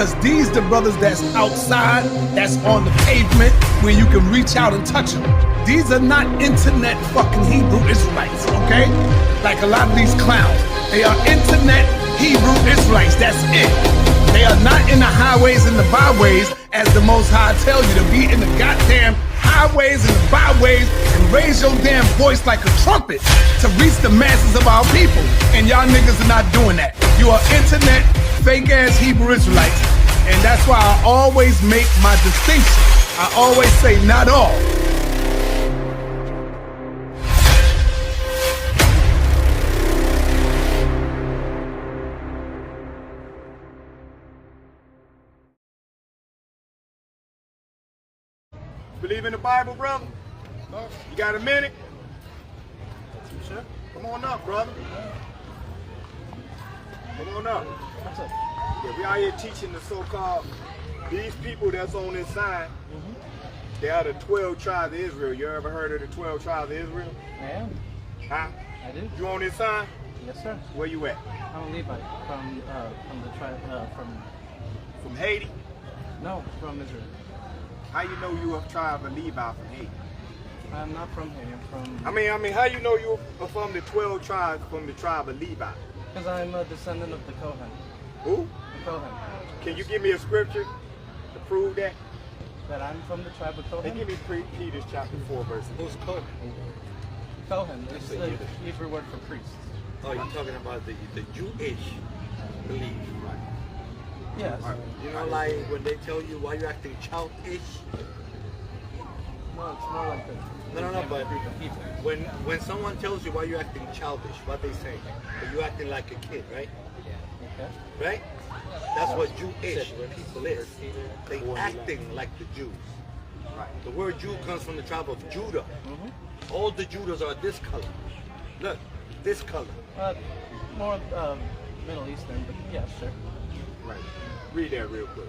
Because these the brothers that's outside, that's on the pavement, where you can reach out and touch them. These are not internet fucking Hebrew Israelites, okay? Like a lot of these clowns. They are internet Hebrew Israelites, that's it. They are not in the highways and the byways, as the Most High tells you to be in the goddamn highways and the byways and raise your damn voice like a trumpet to reach the masses of our people. And y'all niggas are not doing that. You are internet fake ass Hebrew Israelites. And that's why I always make my distinction. I always say not all. Believe in the Bible, brother? No. You got a minute? Sure. Come on up, brother. Come on up. What's up? Yeah, we out here teaching the so-called, these people that's on this sign, they are the 12 tribes of Israel. You ever heard of the 12 tribes of Israel? I am. Huh? I do. You on this sign? Yes, sir. Where you at? I'm a Levite from the tribe From Haiti? No, from Israel. How you know you a tribe of Levi from Haiti? I'm not from Haiti. I'm from. I mean, how you know you are from the 12 tribes from the tribe of Levi? Because I'm a descendant of the Kohen. Who? The Kohen. Can you give me a scripture to prove that? That I'm from the tribe of Kohen. Hey, give me Titus chapter 4 verse. Who's Kohen? Kohen is the Hebrew word for priest. Oh, you're talking about the Jewish belief, right? Yes. You know, like when they tell you why you're acting childish. No, it's more like the. No, but when someone tells you why you're acting childish, what they say? That you're acting like a kid, right? Okay. Right? That's what Jewish people is. They acting like the Jews. Right. The word Jew comes from the tribe of Judah. All the Judahs are this color. Look, this color. More Middle Eastern, but yeah, sure. Right. Read that real quick.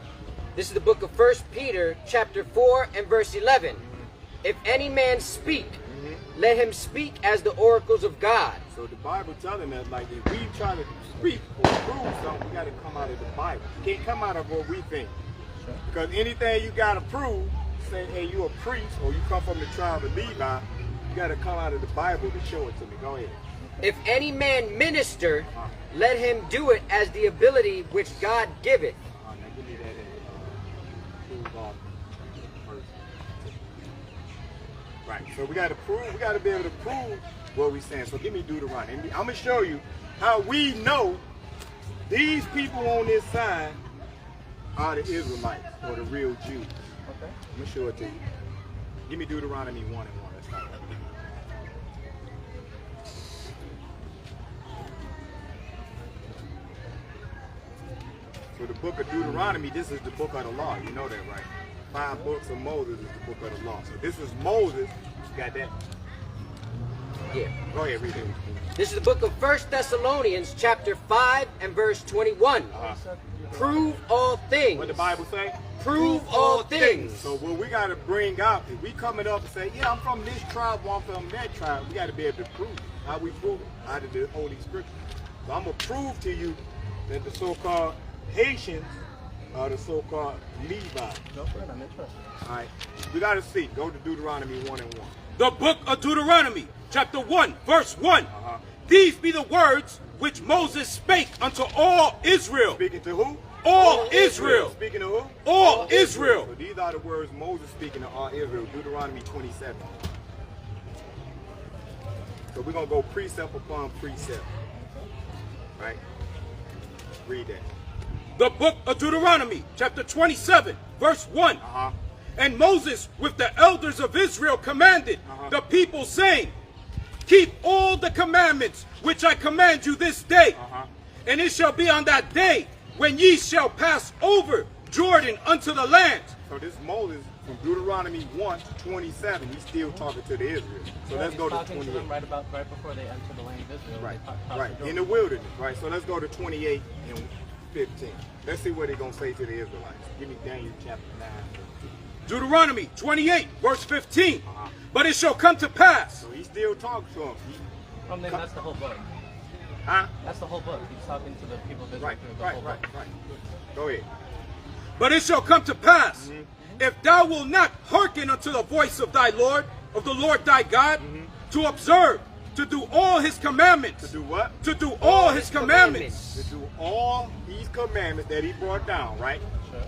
This is the book of 1 Peter, chapter 4 and verse 11. If any man speak, let him speak as the oracles of God. So the Bible telling us, like, if we try to speak or prove something, we got to come out of the Bible. Can't come out of what we think. Sure. Because anything you got to prove, say, hey, you a priest or you come from the tribe of Levi, you got to come out of the Bible to show it to me. Go ahead. If any man minister, let him do it as the ability which God giveth. Now give me that in prove all first. Right. So we got to prove. We got to be able to prove what we're saying. So give me Deuteronomy. I'm gonna show you how we know these people on this sign are the Israelites or the real Jews. Okay. I'm gonna show it to you. Give me Deuteronomy 1:1. Let's start. So the book of Deuteronomy, this is the book of the law. You know that, right? 5 books of Moses is the book of the law. So this is Moses. You got that? Yeah. Go ahead, read it. This is the book of 1 Thessalonians, chapter 5 and verse 21. Prove all things. What the Bible say? Prove all things. So what we got to bring out, if we coming up and say, yeah, I'm from this tribe, or I'm from that tribe, we got to be able to prove it. How we prove it? Out of the Holy Scripture. So I'm going to prove to you that the so-called Haitians are the so-called Levi. Go for it, I'm interested. All right. We got to see. Go to Deuteronomy 1:1. The book of Deuteronomy, chapter 1, verse 1. These be the words which Moses spake unto all Israel. Speaking to who? All Israel. Speaking to who? All Israel. So these are the words Moses speaking to all Israel. Deuteronomy 27. So we're going to go precept upon precept. Right? Read that. The book of Deuteronomy, chapter 27, verse 1. And Moses with the elders of Israel commanded the people, saying, keep all the commandments which I command you this day. And it shall be on that day when ye shall pass over Jordan unto the land. So this Moses from Deuteronomy 1:27, he's still talking to the Israel. So let's go to 28. To them right before they enter the land of Israel. Right, right, in the wilderness, right? So let's go to 28 and 15. Let's see what they're going to say to the Israelites. Give me Daniel chapter 9. Deuteronomy 28, verse 15. But it shall come to pass. So he's still talking to them. I mean, that's the whole book. Huh? That's the whole book. He's talking to the people of Israel. Right. Go ahead. But it shall come to pass, if thou wilt not hearken unto the voice of thy Lord, of the Lord thy God, to observe, to do all his commandments. To do what? To do all his commandments. To do all these commandments that he brought down, right? Sure.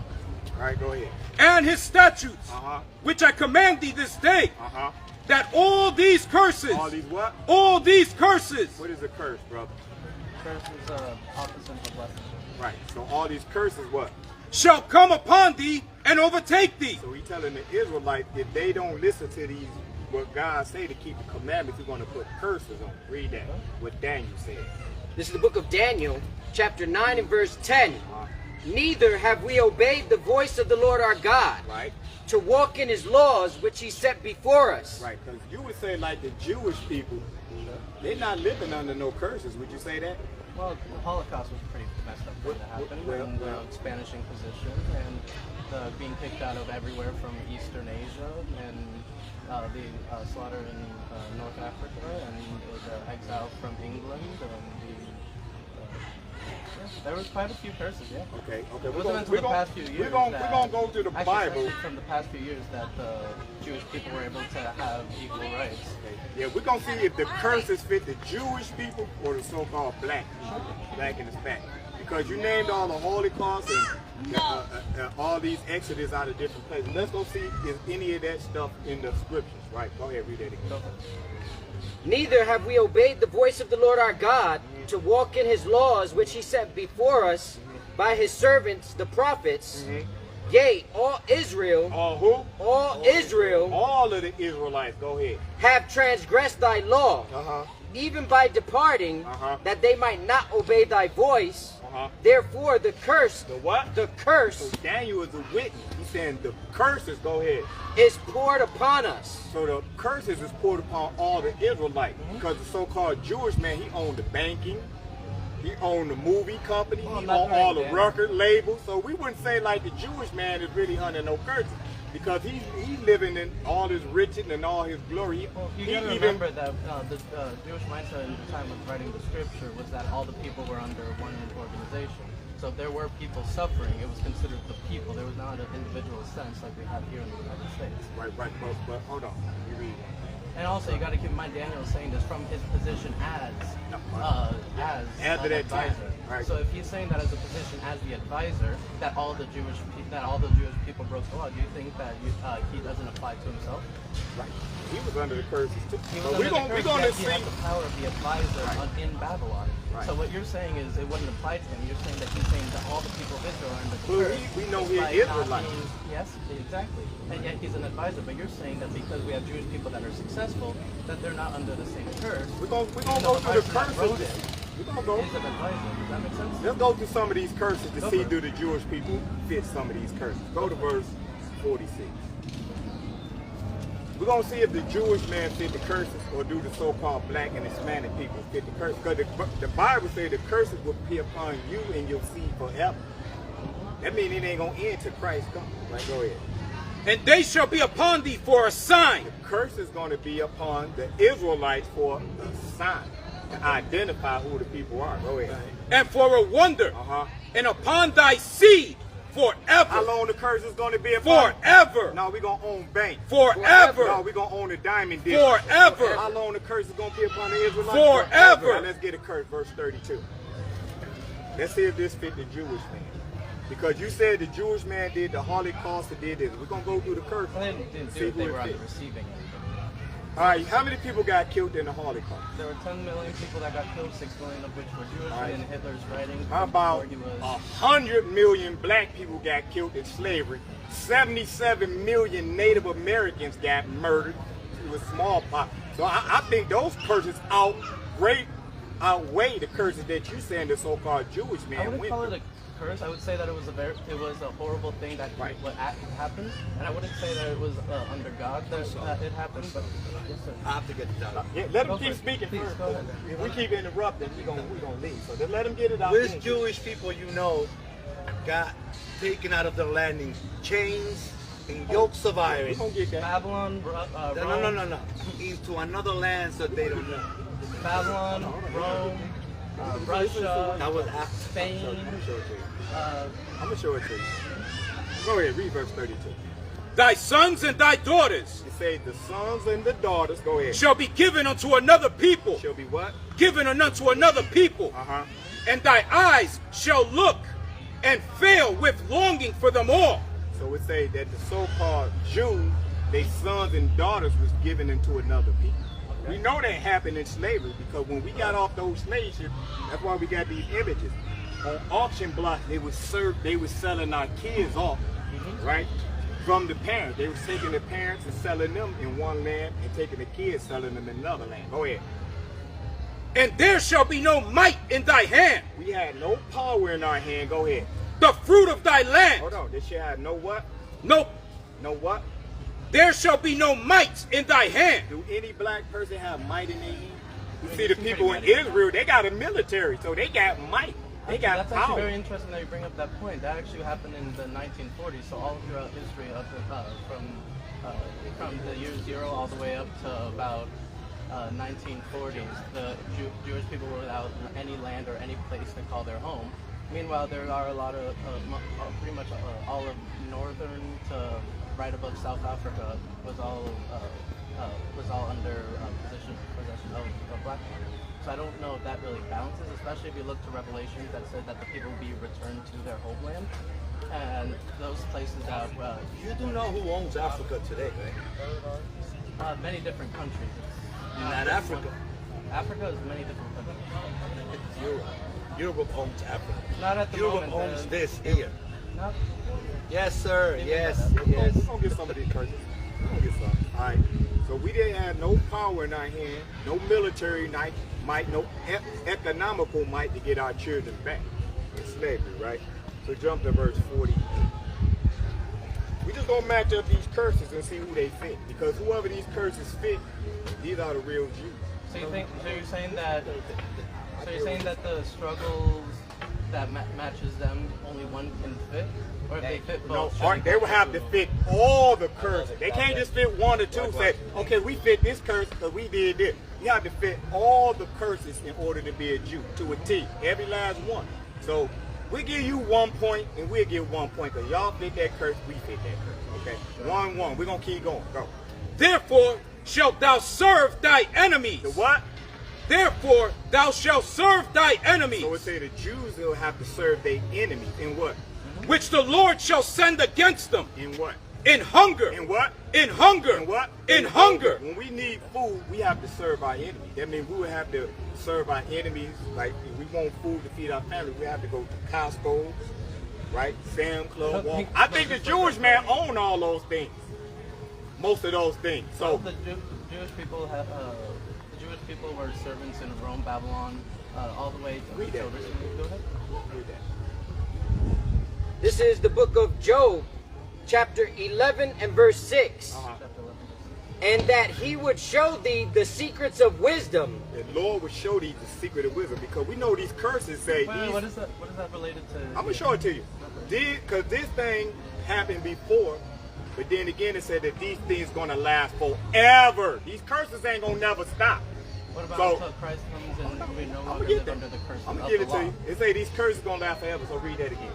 All right, go ahead. And his statutes, Uh-huh. which I command thee this day, Uh-huh. that all these curses, All these what? all these curses, What is a curse, brother? Curse is opposite of blessing. Right. So all these curses what? shall come upon thee and overtake thee. So he telling the Israelites, if they don't listen to these, what God say to keep the commandments, he's going to put curses on them. Read that. What Daniel said. This is the book of Daniel, chapter 9 and verse 10. Neither have we obeyed the voice of the Lord our God, Right? to walk in his laws which he set before us. Right. Because you would say like the Jewish people, they're not living under no curses. Would you say that? Well, the Holocaust was a pretty messed up thing that happened, and Spanish Inquisition, and being kicked out of everywhere from Eastern Asia, and the slaughter in North Africa, and the exile from England, there was quite a few curses, yeah. Okay. It wasn't until the past few years We're going to go to the actually, Bible. it's actually from the past few years that Jewish people were able to have equal rights. Yeah, we're going to see if the curses fit the Jewish people or the so-called black people, black and Hispanic. Because you named all the Holocaust and all these exodus out of different places. Let's go see if any of that stuff in the scriptures. Right, go ahead, read that again. Neither have we obeyed the voice of the Lord our God, to walk in his laws which he set before us by his servants the prophets. Yea, all Israel, All who? all Israel All of the Israelites. Go ahead. have transgressed thy law, Uh-huh. even by departing, Uh-huh. that they might not obey thy voice. Uh-huh. Therefore the curse, The what? the curse So Daniel is a witness. He's saying the curses, go ahead. is poured upon us. So the curses is poured upon all the Israelites. Because the so-called Jewish man, he owned the banking. He owned the movie company. Well, He not owned all the right then. record labels. So we wouldn't say like the Jewish man is really under no curses. Because he's living in all his riches and all his glory. Well, you He got to even- remember that the Jewish mindset in the time of writing the scripture was that all the people were under one organization. So if there were people suffering, it was considered the people. There was not an individual sense like we have here in the United States. Right, but hold on. You read. And also, you got to keep in mind, Daniel is saying this from his position as After an that time, advisor. right. So if he's saying that as a position as the advisor, that all the Jewish people broke the law, do you think that he doesn't apply to himself? Right. He was under the curses too. He So was we're under the going curse, to yet he see. had the power of the advisor in Babylon. Right. So what you're saying is it wouldn't apply to him. You're saying that he's saying that all the people of Israel are under the Well, curse. we know just we're by not Israelites. being- Yes, exactly. And yet he's an advisor. But you're saying that because we have Jewish people that are successful, that they're not under the same curse. We're going to Even go though through the person that wrote curses. it We're going to go. is an advisor. Does that make sense? Let's go through some of these curses to Go see for it. do the Jewish people fit some of these curses. Go to verse 46. We're going to see if the Jewish man fit the curses or do the so-called black and Hispanic people fit the curses. Because the Bible says the curses will be upon you and your seed forever. That means it ain't going to end till Christ comes. Right, go ahead. And they shall be upon thee for a sign. The curse is going to be upon the Israelites for a sign to identify who the people are. Go ahead. And for a wonder. Uh-huh. And upon thy seed forever. How long the curse is going to be upon? Forever. No, we're going to own bank. Forever. No, we're going to own the diamond district. Forever. How long the curse is going to be upon the Israelites? Forever. Now let's get a curse, verse 32. Let's see if this fit the Jewish man. Because you said the Jewish man did the Holocaust and did this. We're going to go through the curse. Well, they didn't See do it. who They it were on the fits. receiving end. All right, how many people got killed in the Holocaust? There were 10 million people that got killed, 6 million of which were Jewish All right. in Hitler's writings. How about before he was 100 million black people got killed in slavery? 77 million Native Americans got murdered with smallpox. So I think those curses outweigh the curses that you saying the so-called Jewish I man wouldn't went call through. it a curse. I would say that it was a horrible thing that Right. happened, and I wouldn't say that it was under God that it happened. But yes, sir. I have to get this out. Yeah, let him Go keep for it. speaking Please, first. go ahead. If we keep interrupting, we're gonna leave. So just let him get it out. Which Jewish people you know got taken out of their land in chains and yokes of We're iron? gonna get that. Babylon, Rome, No. Into another land so they don't know. Babylon, Rome, Russia, That was after. Spain. I'm gonna show it to you. Uh, I'm gonna show it to you. Go ahead, read verse 32. Thy sons and thy daughters It says the sons and the daughters, go ahead. shall be given unto another people. Shall be what? Given unto another people. Uh-huh. And thy eyes shall look and fail with longing for them all. So it says that the so-called Jews, their sons and daughters was given into another people. We know that happened in slavery because when we got off those slave ships, that's why we got these images. On auction blocks, they was selling our kids off, right? From the parents. They was taking the parents and selling them in one land and taking the kids, selling them in another land. Go ahead. And there shall be no might in thy hand. We had no power in our hand. Go ahead. The fruit of thy land. Hold on. This shit had no what? No, No what? there shall be no might in thy hand. Do any black person have might in their hand? You see the people in Israel, they got a military, so they got might. They got That's actually power. very interesting that you bring up that point. That actually happened in the 1940s. So all throughout history, up from the year 0 all the way up to about 1940s, the Jewish people were without any land or any place to call their home. Meanwhile, there are a lot of pretty much all of northern to right above South Africa was all under possession of black people. So I don't know if that really balances, especially if you look to Revelations that said that the people will be returned to their homeland. And those places that You do know who owns Africa today, right? many different countries. Not Africa. Africa is many different countries. It's Europe. Europe owns Africa. Not at the Europe moment. owns this here. Not, Yes, sir. Yes, We're yes. gonna get some of these curses. We're gonna get some. All right. So we didn't have no power in our hand, no military might, no economical might to get our children back in slavery, right? So jump to verse 48. We just gonna match up these curses and see who they fit, because whoever these curses fit, these are the real Jews. so you're saying that the struggles that matches them only one can fit, or if they fit No, both? they will have to fit all the curses. They can't just fit one or two. Say, okay, we fit this curse because we did this. You have to fit all the curses in order to be a Jew, to a T, every last one. So we give you 1 point, and we'll give 1 point because y'all fit that curse, we fit that curse. Okay, 1-1. We're gonna keep going. Go. Therefore shalt thou serve thy enemies. The what? Therefore thou shalt serve thy enemies, So it say the Jews will have to serve their enemies in what? which the Lord shall send against them. In what? In hunger. In what? In hunger. In what? In hunger. When we need food, we have to serve our enemies. That means we will have to serve our enemies. Like if we want food to feed our family, we have to go to Costco, right? Sam Club. Walmart. I think the Jewish man own all those things. Most of those things. So So the Jewish people have the Jewish people were servants in Rome, Babylon, all the way to Read that. Go ahead. read that. This is the book of Job, chapter 11 and verse 6. Chapter 11. And that he would show thee the secrets of wisdom. The Lord will show thee the secret of wisdom, because we know these curses say. Wait, what is that? What is that related to? I'm gonna show it to you. Because this thing happened before, but then again it said that these things gonna last forever. These curses ain't gonna never stop. What about So- until Christ comes and we no I'm longer gonna get live that. under the curse I'm of gonna give the it to law? you. It say these curses gonna last forever. So read that again.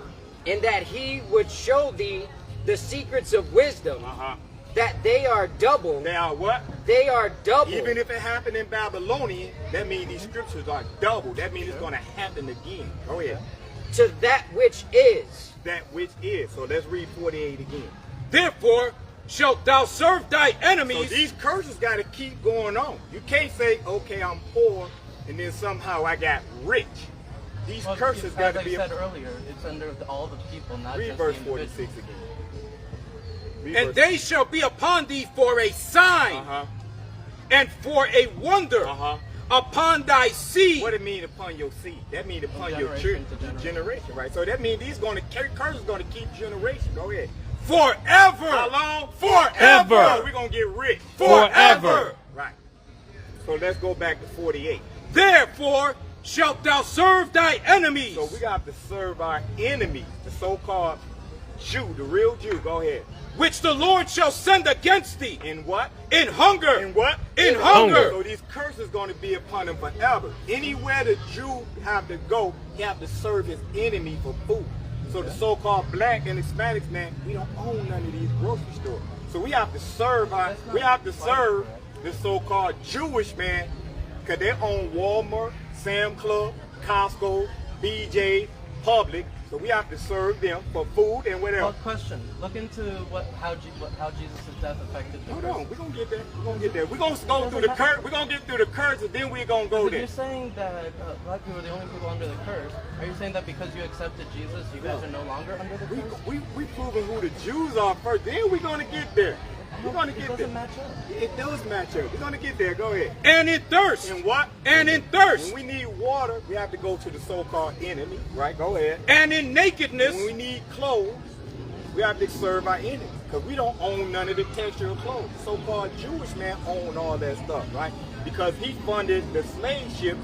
And that he would show thee the secrets of wisdom. That they are double. They are what? They are double. Even if it happened in Babylonian, that means these scriptures are double. That means it's gonna happen again. Go ahead. to that which is. That which is. So let's read 48 again. Therefore shalt thou serve thy So enemies. these curses got to keep going on. You can't say, okay, I'm poor, and then somehow I got rich. These Well, curses as got to I be. said earlier, it's under all the people, not Read just verse the individual. 46 again. Read And verse- they shall be upon thee for a sign Uh-huh. and for a wonder Uh-huh. upon thy seed. What it mean upon your seed? That mean upon your Generation children, to generation, right? So that means these curses going to keep generation. Go ahead. Forever. How long? Forever. We're going to get rich. Forever. Right. So let's go back to 48. Therefore shalt thou serve thy enemies. So we got to serve our enemies, the so-called Jew, the real Jew. Go ahead. which the Lord shall send against thee. In what? In hunger. In what? In hunger. So these curses going to be upon him forever. Anywhere the Jew have to go, he have to serve his enemy for food. So the so-called black and Hispanics, man, we don't own none of these grocery stores. So we have to serve the so-called Jewish man, because they own Walmart, Sam Club, Costco, BJ, Public. So we have to serve them for food and whatever. Well, question. Look into how Jesus' death affected the Hold curse. on, we're gonna get there. We're gonna get there. We're gonna go through the curse. We're gonna get through the curse, and then we're gonna go But there. you're saying that black people are the only people under the curse. Are you saying that because you accepted Jesus, you guys are no longer under the curse? We proving who the Jews are first. Then we're gonna get there. We're gonna It get doesn't there. match up. It does match up. We're gonna get there. Go ahead. And in thirst. And what? And in thirst. When we need water, we have to go to the so-called enemy. Right? Go ahead. And in nakedness. When we need clothes, we have to serve our enemy. Because we don't own none of the textual clothes. The so-called Jewish man owned all that stuff, right? Because he funded the slave ships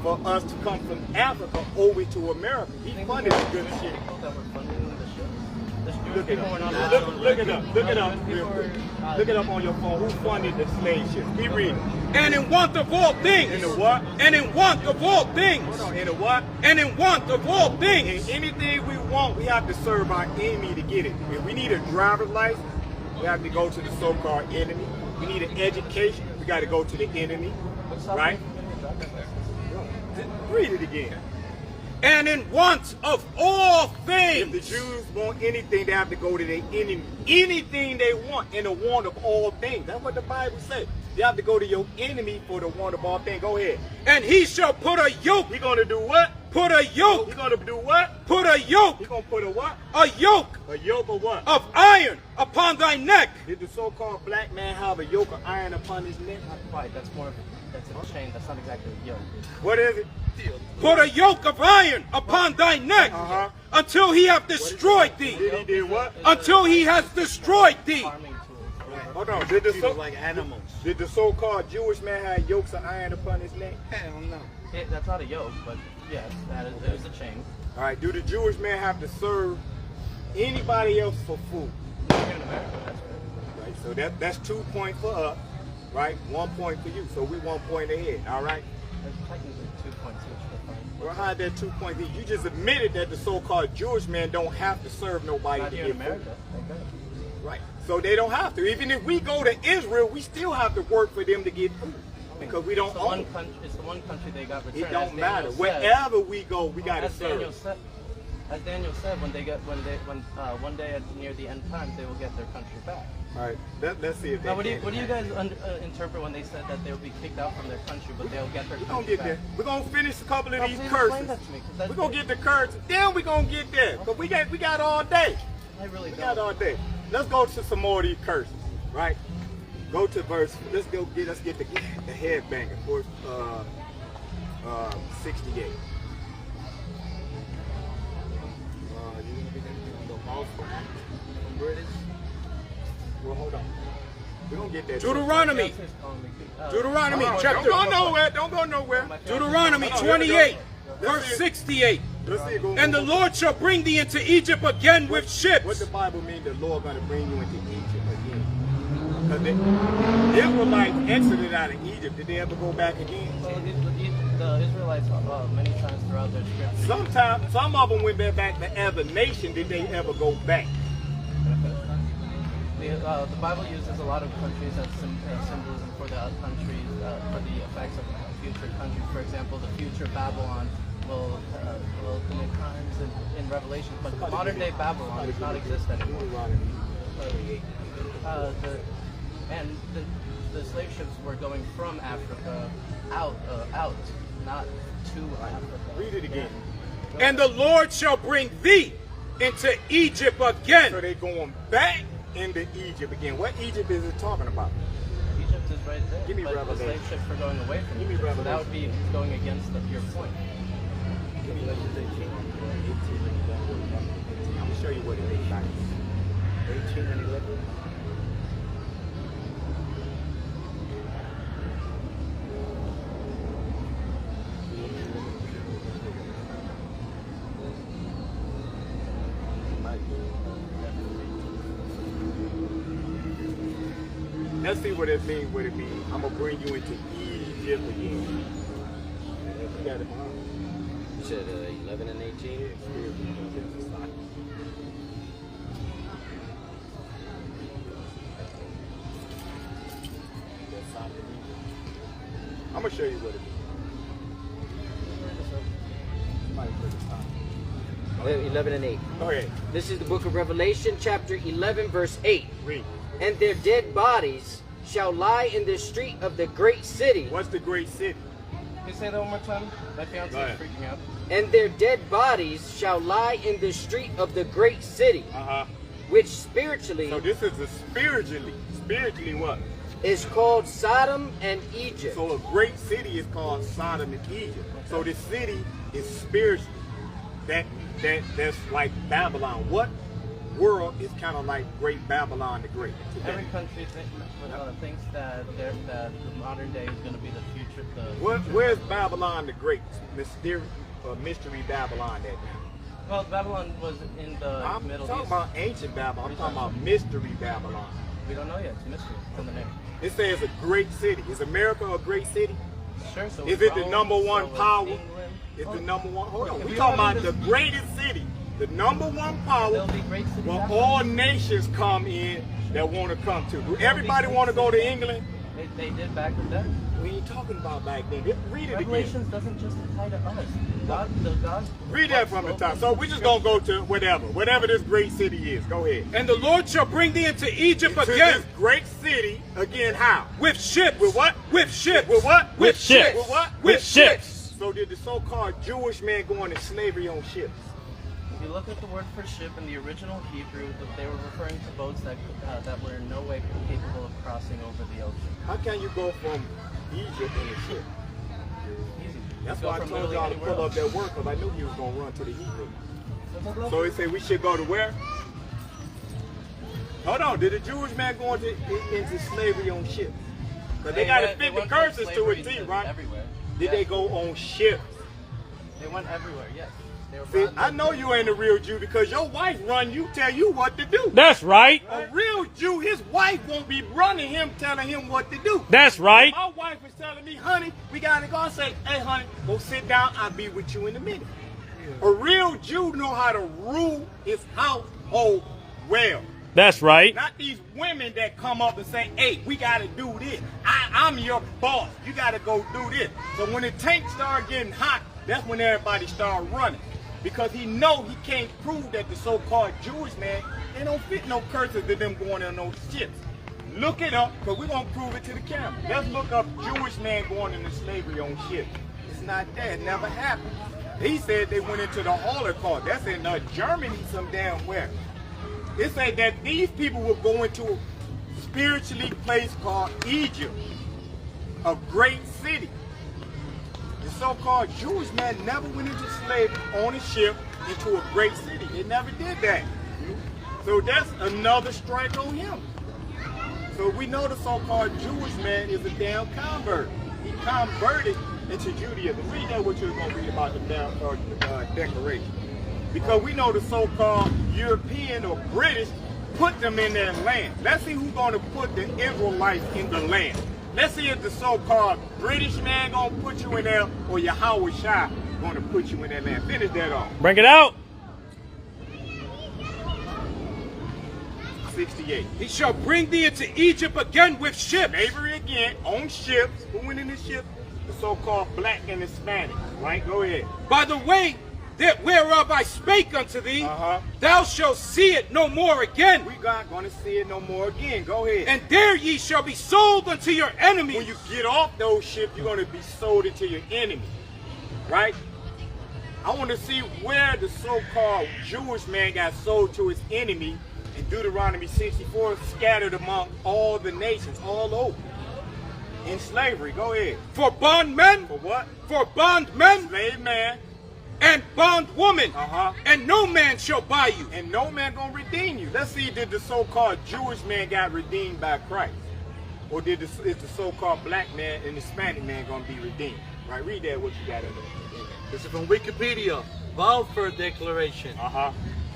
for us to come from Africa over to America. He funded the good shit. People that were funding the ship. Look it People were up. not Look it up. Look it up. real People quick. were, Look it up on your phone. Who funded the slave ships? Keep reading. And in want of all things. In the what? And in want of all things. Hold on. In the what? And in want of all And things. anything we want, we have to serve our enemy to get it. If we need a driver's license, we have to go to the so-called enemy. We need an education, we got to go to the enemy. Right? Read it again. And in want of all If things. the Jews want anything, they have to go to their enemy. Anything they want, in the want of all things. That's what the Bible says. You have to go to your enemy for the want of all things. Go ahead. And he shall put a yoke. He's going to do what? Put a yoke. He's going to do what? Put a yoke. He's going to put a what? A yoke A yoke of what? of iron upon thy neck. Did the so-called black man have a yoke of iron upon his neck? Not quite. That's a chain. That's not exactly a yoke. What is it? Put a yoke of iron upon thy neck Uh-huh. until he have destroyed thee. Did he did what? Until he has destroyed thee. Farming tools. Hold on. Did the, People like animals. did the so-called Jewish man have yokes of iron upon his neck? Hell no. That's not a yoke, but yes, it is a chain. All right. Do the Jewish man have to serve anybody else for food? Here in America, that's right. Right. So that's 2 points for us. Right. 1 point for you. So we 1 point ahead. All right. There's technically 2 points each for fine. Well, how that 2 points? You just admitted that the so-called Jewish man don't have to serve nobody Not to here get in food. America. Thank God. Right. So they don't have to. Even if we go to Israel, we still have to work for them to get food. Because we don't It's the own one it. country. It's the one country they got returned. It don't As matter. Daniel said- Wherever we go, we got to As Daniel serve. said, as Daniel said, when one day near the end times they will get their country back. All right. Let's see if they Now, what do can. you guys interpret when they said that they'll be kicked out from their country, but they'll get their We're going country to get there. back? We're going to finish a couple of Now, these please explain curses. that to me, 'cause that's- We're going to get the curses. Then we're going to get there. But we got all day. I really We don't. got all day. Let's go to some more of these curses. Right? Go to verse. Let's get the headbanger. Verse 68. Well, hold on. We're going to get that. Deuteronomy. Deuteronomy chapter. Don't go nowhere. Don't go nowhere. Deuteronomy Hold on, 28, Let's verse see it. 68. Let's see it. Go, And the Lord shall bring thee into Egypt again with What ships. the Bible mean? The Lord going to bring you into Egypt again? Because the Israelites exited out of Egypt. Did they ever go back again? Well, the Israelites, many times throughout their scripture, Some of them went back to every nation. Did they ever go back? the Bible uses a lot of countries as symbolism for the countries, for the effects of future countries. For example, the future Babylon will commit crimes in Revelation, but modern day Babylon does not exist anymore. The slave ships were going from Africa out, not to Africa. Read it again. And the Lord shall bring thee into Egypt again. So they going back into Egypt again. What Egypt is it talking about? Egypt is right there. Give me but the Revelation. slave ships were going away from Give me Egypt, so that Revelation. would be going against your point. Give me Revelation 18. I'm going to show you what it is. 18 and 11. Let's see what it means, I'm going to bring you into Egypt again. You got it, Mom? You said 11 and 18? going to show you what it is. 11 and 8. Go ahead. This is the book of Revelation, chapter 11, verse 8. Read. And their dead bodies shall lie in the street of the great city. What's the great city? Can you say that one more time? My fiance is freaking out. And their dead bodies shall lie in the street of the great city, which spiritually So this is a spiritually. Spiritually what? is called Sodom and Egypt. So a great city is called Sodom and Egypt. So the city is spiritual. That's like Babylon. What world is kind of like Great Babylon the Great? Every country thinks that the modern day is going to be the future. Where's Babylon the Great? Mystery Babylon that now? Well, Babylon was in the I'm Middle talking East. about ancient Babylon. I'm talking about mystery Babylon. We don't know yet. It's a mystery. It's in the name. It says a great city. Is America a great city? Sure. So Is it the Rome, number one so power? England. It's the number one. Hold on. If We're you talking don't about the greatest city. The number one power There'll be great cities where after. all nations come in that want to come to. Do everybody want to go to England? They did back then. We ain't talking about back then. Read it again. Revelations doesn't just apply to us. God. Read that from the top. So we're just going to go to whatever this great city is. Go ahead. And the Lord shall bring thee into Egypt To again this great city, again how? with ships. With what? With ships. With what? With ships. With what? With ships. So did the so-called Jewish men go into slavery on ships? If you look at the word for ship in the original Hebrew, they were referring to boats that were in no way capable of crossing over the ocean. How can you go from Egypt in a ship? Easy. That's Go why I from told literally y'all to anywhere pull up else. that word, because I knew he was going to run to the Hebrew. So So he said we should go to where? Hold on, did the Jewish man go into slavery on ships? Because they got to fit the went from curses to a slavery T, to right? Everywhere. Did they go on ships? They went everywhere. Yes. They were See, brought I in. know you ain't a real Jew because your wife run you, tell you what to do. That's right. A real Jew, his wife won't be running him, telling him what to do. That's right. My wife was telling me, honey, we gotta go. I say, hey, honey, go sit down. I'll be with you in a minute. A real Jew know how to rule his household well. That's right. Not these women that come up and say, hey, we gotta do this. I'm your boss. You gotta go do this. So when the tank start getting hot, that's when everybody start running. Because he know he can't prove that the so-called Jewish man, they don't fit no curses to them going on those ships. Look it up, because we're going to prove it to the camera. Let's look up Jewish man going into slavery on ships. It's not there. It never happened. He said they went into the Holocaust. That's in Germany some damn where. It said that these people were going to a spiritually place called Egypt, a great city. The so-called Jewish man never went into slavery on a ship into a great city. They never did that. So that's another strike on him. So we know the so-called Jewish man is a damn convert. He converted into Judaism. Read that what you're going to read about the Declaration. Because we know the so-called European or British put them in their land. Let's see who's going to put the Israelites in the land. Let's see if the so-called British man going to put you in there or Yahweh Shai going to put you in that land. Finish that off. Bring it out. 68. He shall bring thee into Egypt again with ships. Slavery again on ships. Who went in the ship? The so-called black and Hispanic. Right? Go ahead. By the way that whereof I spake unto thee, thou shalt see it no more again. We not going to see it no more again. Go ahead. And there ye shall be sold unto your enemies. When you get off those ships, you're going to be sold into your enemy. Right? I want to see where the so-called Jewish man got sold to his enemy in Deuteronomy 64, scattered among all the nations, all over. In slavery. Go ahead. For bondmen. For what? For bondmen. Slave man. And bondwoman. And no man shall buy you. And no man gonna redeem you. Let's see, did the so-called Jewish man got redeemed by Christ? Or is the so-called black man and Hispanic man gonna be redeemed? Right, read that what you got in there. This is from Wikipedia. Balfour Declaration.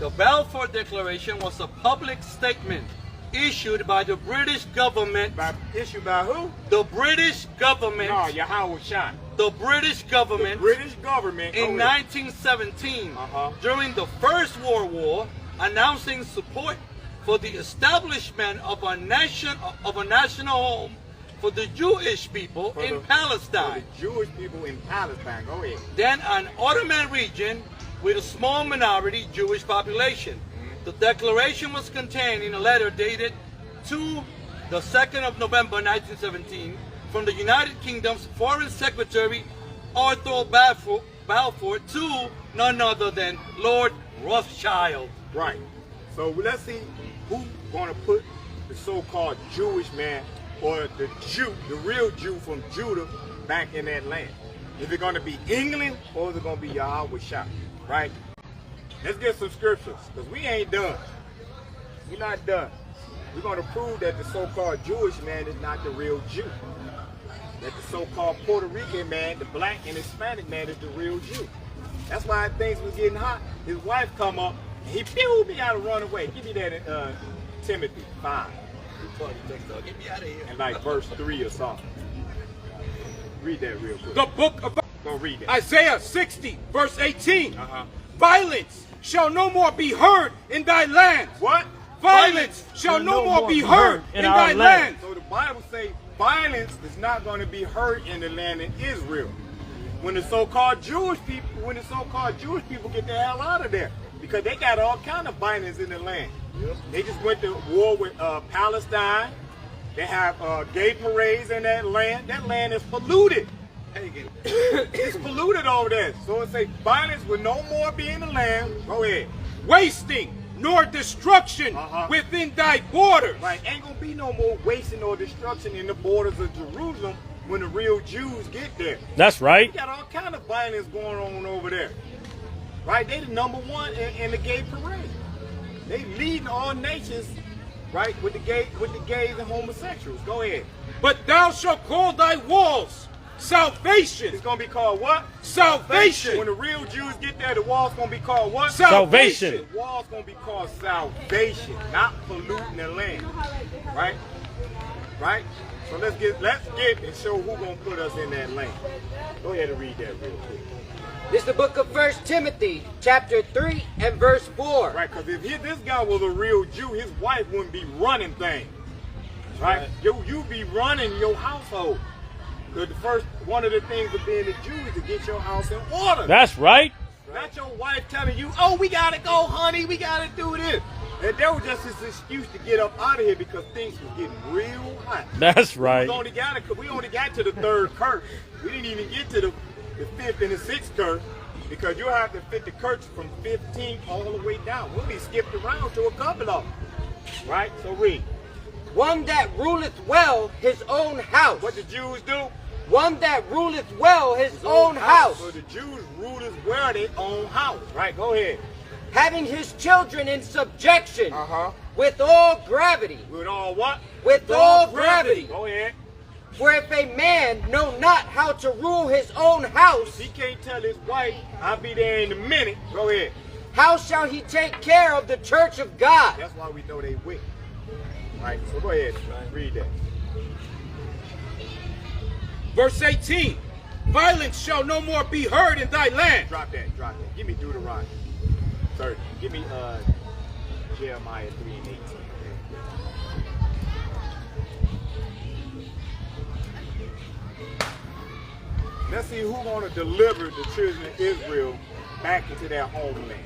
The Balfour Declaration was a public statement issued by the British government. Issued by who? The British government. No, Yahweh Shai. The British government. The British government. In 1917, during the First World War, announcing support for the establishment of a national home for the Jewish people For in the Palestine. Jewish people in Palestine. Go ahead. Then an Ottoman region with a small minority Jewish population. The declaration was contained in a letter dated to the 2nd of November 1917 from the United Kingdom's Foreign Secretary Arthur Balfour to none other than Lord Rothschild. Right. So let's see who's going to put the so-called Jewish man or the Jew, the real Jew from Judah, back in that land. Is it going to be England or is it going to be Yahweh Shah? Right? Let's get some scriptures, because we ain't done. We're not done. We're going to prove that the so-called Jewish man is not the real Jew. That the so-called Puerto Rican man, the black and Hispanic man, is the real Jew. That's why things was getting hot. His wife come up, and he pew me out and run away. Give me that in Timothy 5. Get me out of here. And like verse 3 or something. Read that real quick. The book of Go read that. Isaiah 60, verse 18. Violence shall no more be heard in thy land. What? Violence shall no more be heard in thy land. So the Bible say violence is not going to be heard in the land of Israel. When the so-called Jewish people get the hell out of there, because they got all kind of violence in the land. They just went to war with Palestine. They have gay parades in that land. That land is polluted. It's polluted over there. So it say violence will no more be in the land. Go ahead. Wasting nor destruction within thy borders. Right, ain't gonna be no more wasting or destruction in the borders of Jerusalem when the real Jews get there. That's right. We got all kind of violence going on over there. Right, they the #1 in the gay parade. They leading all nations, right, with the gays and homosexuals. Go ahead. But thou shalt call thy walls salvation. It's gonna be called what? Salvation. When the real Jews get there, the wall's gonna be called what? Salvation. The wall's gonna be called salvation, not polluting the land. Right? Right? So let's get and show who gonna put us in that land. Go ahead and read that real quick. This is the book of 1 Timothy, chapter 3 and verse 4. Right, because if this guy was a real Jew, his wife wouldn't be running things. Right? You be running your household. Because one of the things of being a Jew is to get your house in order. That's right. Not your wife telling you, oh, we got to go, honey, we got to do this. And that was just his excuse to get up out of here because things was getting real hot. That's right. We only got to the 3rd curse. We didn't even get to the 5th and the 6th curse because you have to fit the curse from 15 all the way down. We'll be skipped around to a couple of them. Right? So read. One that ruleth well his own house. What the Jews do? One that ruleth well his own house. So the Jews rule as well their own house. Right, go ahead. Having his children in subjection. With all gravity. With all what? With all gravity. Go ahead. For if a man know not how to rule his own house. He can't tell his wife, I'll be there in a minute. Go ahead. How shall he take care of the church of God? That's why we know they wicked. Right, so go ahead, read that. Verse 18. Violence shall no more be heard in thy land. Drop that. Give me Deuteronomy 30. Give me Jeremiah 3 and 18. Let's see who's going to deliver the children of Israel back into their homeland.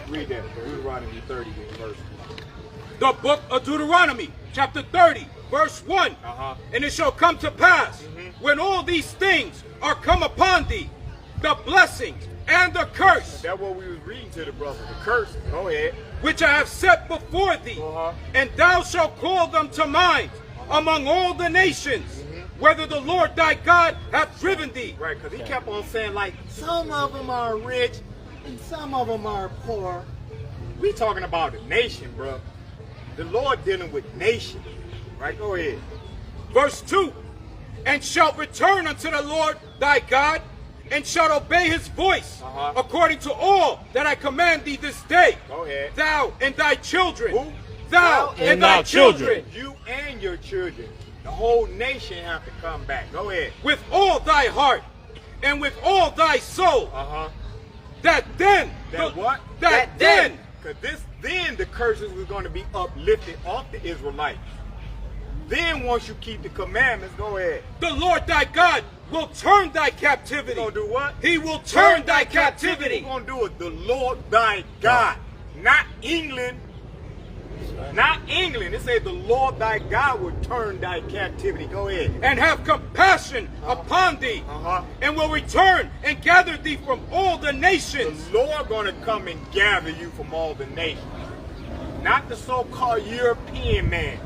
Read that, Deuteronomy 30, verse 1. The book of Deuteronomy, chapter 30, verse 1. And it shall come to pass, when all these things are come upon thee, the blessings and the curse. That's what we was reading to the brother. The curse. Go ahead. Which I have set before thee, and thou shalt call them to mind among all the nations, whether the Lord thy God hath driven thee. Right, because he kept on saying, like, some of them are rich and some of them are poor. We talking about a nation, bro. The Lord dealing with nations. Right, go ahead. Verse 2. And shalt return unto the Lord thy God, and shalt obey his voice, according to all that I command thee this day. Go ahead. Thou and thy children. Who? Thou and thy children. You and your children. The whole nation have to come back. Go ahead. With all thy heart and with all thy soul. That then. That then. Because then the curses was going to be uplifted off the Israelites. Then then once you keep the commandments, go ahead. The Lord thy God will turn thy captivity. He's going to do what? He will turn thy captivity. He's going to do it. The Lord thy God. Not England. Not England. It says the Lord thy God will turn thy captivity. Go ahead. And have compassion upon thee. And will return and gather thee from all the nations. The Lord going to come and gather you from all the nations. Not the so-called European man.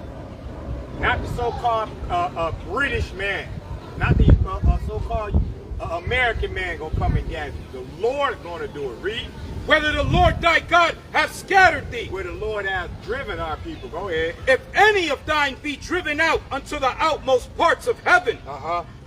Not the so-called British man. Not the so-called American man going to come and gather you. The Lord going to do it. Read. Whether the Lord thy God hath scattered thee. Where the Lord hath driven our people. Go ahead. If any of thine be driven out unto the outmost parts of heaven,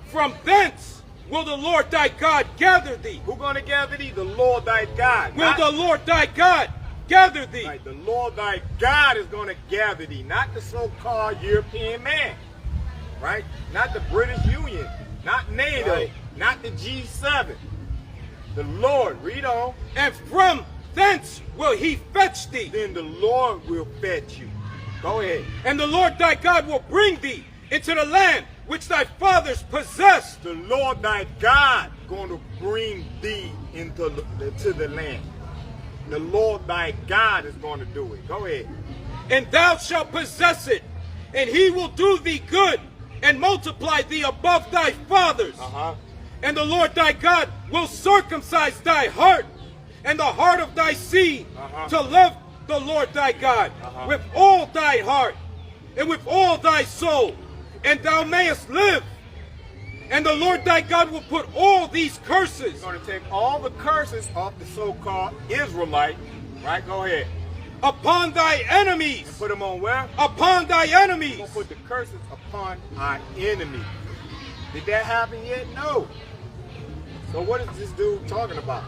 from thence will the Lord thy God gather thee. Who going to gather thee? The Lord thy God. Will the Lord thy God gather thee. Right, the Lord thy God is going to gather thee. Not the so-called European man. Right? Not the British Union. Not NATO. Right. Not the G7. The Lord, read on. And from thence will he fetch thee. Then the Lord will fetch you. Go ahead. And the Lord thy God will bring thee into the land which thy fathers possessed. The Lord thy God going to bring thee into the land. The Lord thy God is going to do it. Go ahead. And thou shalt possess it, and he will do thee good, and multiply thee above thy fathers. And the Lord thy God will circumcise thy heart and the heart of thy seed to love the Lord thy God with all thy heart and with all thy soul, and thou mayest live. And the Lord thy God will put all these curses. He's going to take all the curses off the so-called Israelite. Right? Go ahead. Upon thy enemies. And put them on where? Upon thy enemies. He's going to put the curses upon our enemies. Did that happen yet? No. So what is this dude talking about?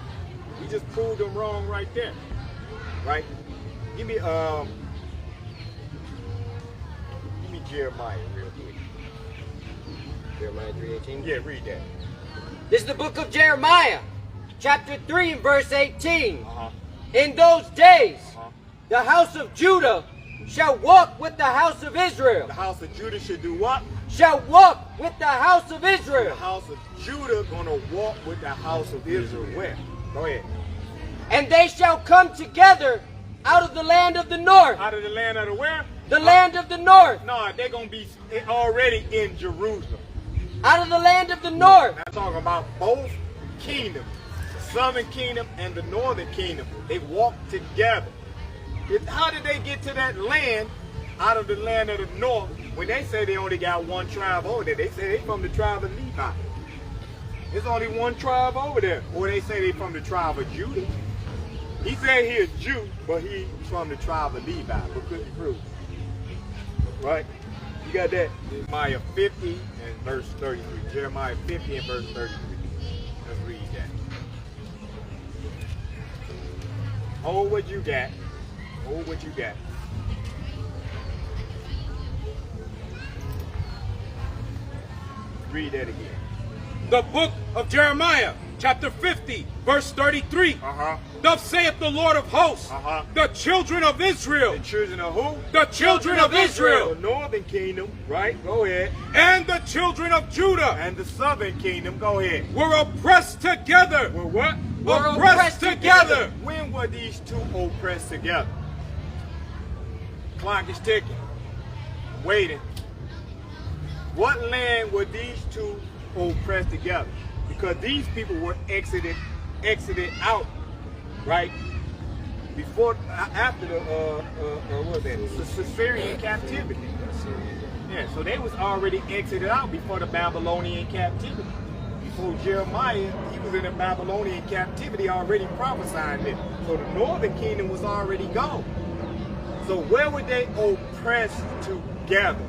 We just proved them wrong right there. Right? Give me Jeremiah real quick. Jeremiah 3:18. Yeah, read that. This is the book of Jeremiah, chapter 3 and verse 18. In those days, the house of Judah shall walk with the house of Israel. The house of Judah should do what? Shall walk with the house of Israel. The house of Judah going to walk with the house of Israel. Where? Go ahead. And they shall come together out of the land of the north. Out of the land of the where? The land of the north. No, they're going to be already in Jerusalem. Out of the land of the north. I'm talking about both kingdoms. The southern kingdom and the northern kingdom. They walk together. How did they get to that land out of the land of the north when they say they only got one tribe over there? They say they from the tribe of Levi. There's only one tribe over there. Or they say they from the tribe of Judah. He said he a Jew, but he's from the tribe of Levi. But could you prove? Right? You got that? Jeremiah 50 and verse 33. Jeremiah 50 and verse 33. Let's read that. Hold what you got. Hold what you got. Read that again. The book of Jeremiah, chapter 50, verse 33. Thus saith the Lord of hosts, the children of Israel. The children of who? The children of Israel. The northern kingdom, right? Go ahead. And the children of Judah. And the southern kingdom, go ahead. Were oppressed together. Were what? Were oppressed together. When were these two oppressed together? Clock is ticking. Waiting. What land were these two oppressed together? Because these people were exited out, right? Before, after the what was that? The Syrian captivity. Yeah, so they was already exited out before the Babylonian captivity. Before Jeremiah, he was in the Babylonian captivity already prophesying this. So the northern kingdom was already gone. So where were they oppressed together?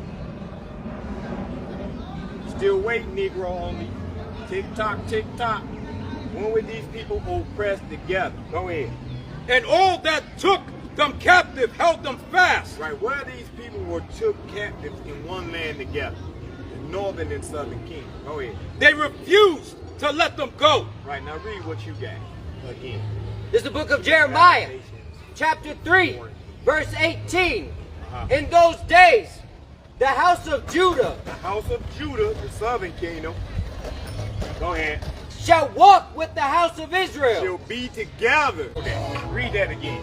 Still waiting, Negro, on me. Tick tock, tick tock. When were these people oppressed together? Go ahead. And all that took them captive held them fast. Right, where these people were took captive in one land together. The northern and southern kingdom. Go ahead. They refused to let them go. Right, now read what you got again. This is the book of Jeremiah, chapter 3, verse 18. In those days, the house of Judah The house of Judah, the southern kingdom, go ahead, shall walk with the house of Israel. shall be together. Okay, read that again.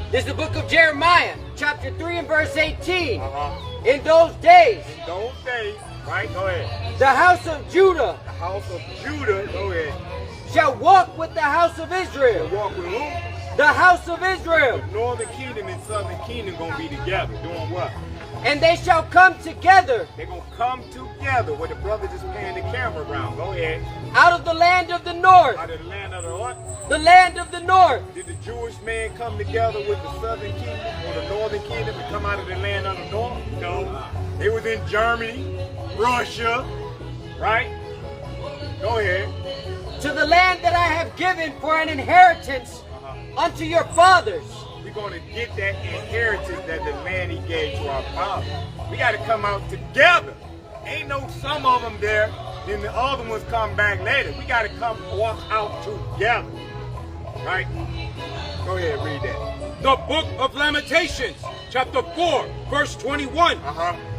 This is the book of Jeremiah, chapter 3 and verse 18. Uh-huh. In those days, In those days, right, go ahead. the house of Judah The house of Judah, go ahead. shall walk with the house of Israel. Walk with who? The house of Israel. Northern kingdom and southern kingdom gonna be together. Doing what? And they shall come together They're gonna come together where the brother just panned the camera around. Go ahead. out of the land of the north. Out of the land of the what? The land of the north. Did the Jewish man come together with the southern kingdom or the northern kingdom and come out of the land of the north? No. They was in Germany, Russia, right? Go ahead. To the land that I have given for an inheritance unto your fathers. We're going to get that inheritance that the land he gave to our fathers. We got to come out together. Ain't no some of them there, then the other ones come back later. We got to come walk out together. Right? Go ahead, read that. The book of Lamentations, chapter 4, verse 21.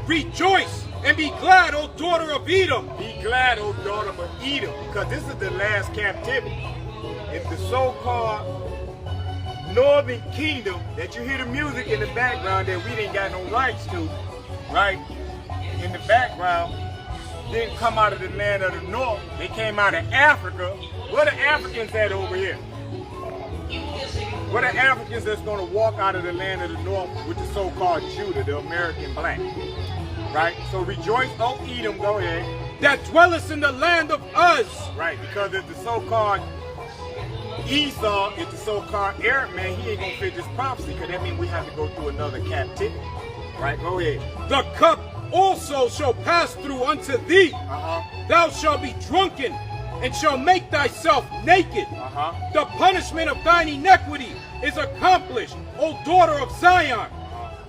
Rejoice and be glad, O daughter of Edom. Be glad, O daughter of Edom, because this is the last captivity. If the so-called northern kingdom that you hear the music in the background that we didn't got no rights to, right? In the background, didn't come out of the land of the north. They came out of Africa. Where the Africans at over here? Where the Africans that's going to walk out of the land of the north with the so-called Judah, the American black, right? So rejoice, O Edom, go ahead. That dwelleth in the land of Uz. Right, because if the so-called Esau, if the so-called Arab man, he ain't going to fit this prophecy, because that means we have to go through another captivity. Right, go ahead. The cup also shall pass through unto thee. Thou shalt be drunken, and shall make thyself naked. The punishment of thine iniquity is accomplished, O daughter of Zion.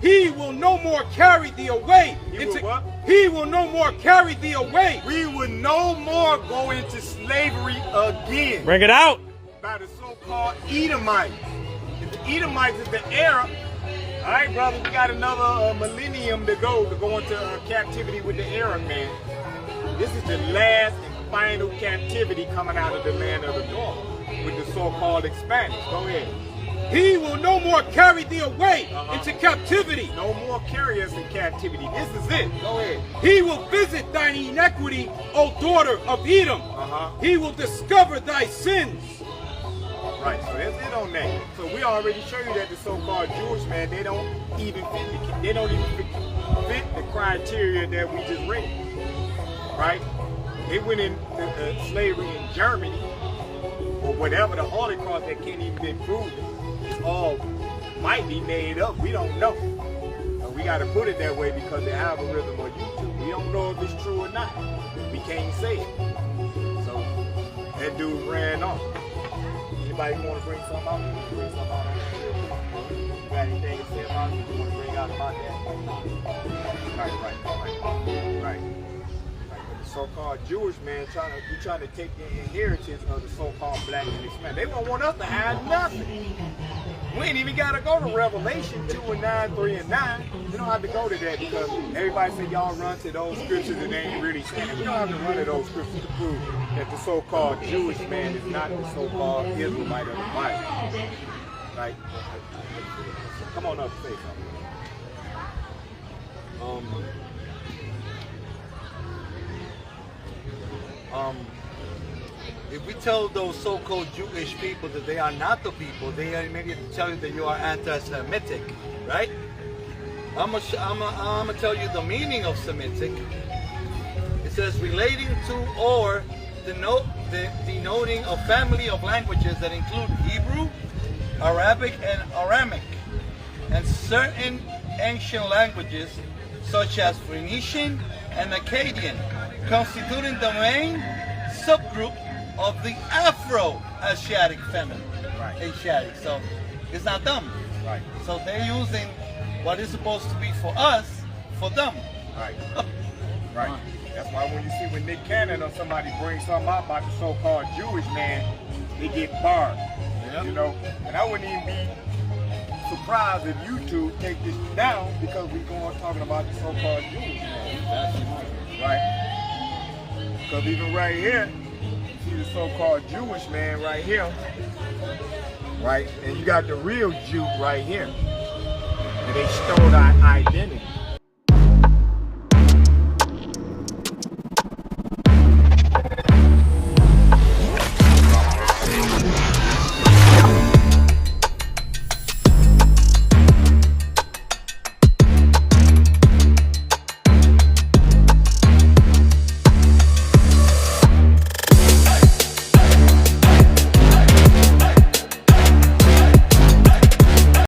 He will no more carry thee away. He will no more carry thee away. We will no more go into slavery again. Bring it out. By the so-called Edomites. If the Edomites is the Arab, all right, brother, we got another millennium to go into captivity with the Arab man. This is the last and final captivity coming out of the land of the north with the so-called Hispanics. Go ahead. He will no more carry thee away into captivity. No more carry us in captivity. This is it. Go ahead. He will visit thine iniquity, O daughter of Edom. He will discover thy sins. Right, so that's it on that. So we already show you that the so-called Jewish man, they don't even fit the criteria that we just read. Right? They went in slavery in Germany or whatever, the Holocaust that can't even be proven. It's all might be made up. We don't know. And we got to put it that way because the algorithm on YouTube. We don't know if it's true or not. We can't say it. So that dude ran off. Anybody want to bring something out? Bring something out. You got anything to say about it? You want to bring out about that? Right. The so-called Jewish man trying to take the inheritance of the so-called black and Hispanic. They don't want us to have nothing. We ain't even got to go to Revelation 2 and 9, 3 and 9. We don't have to go to that because everybody say y'all run to those scriptures and they ain't really saying it. We don't have to run to those scriptures to prove that the so-called Jewish man is not the so-called Israelite of the Bible. Right? Come on up and say something. If we tell those so-called Jewish people that they are not the people, they are immediately tell you that you are anti-Semitic, right? I'm gonna tell you the meaning of Semitic. It says relating to or denoting a family of languages that include Hebrew, Arabic, and Aramic, and certain ancient languages such as Phoenician and Akkadian, constituting the main subgroup of the Afro-Asiatic family. Right. Asiatic. So it's not them. Right. So they're using what is supposed to be for us, for them. Right. Right. That's why when you see when Nick Cannon or somebody brings something out about the so-called Jewish man, they get barred. Yep. You know? And I wouldn't even be surprised if you two take this down because we're going talking about the so-called Jewish man. Right? Because even right here, you see the so-called Jewish man right here. Right? And you got the real Jew right here. And they stole our identity.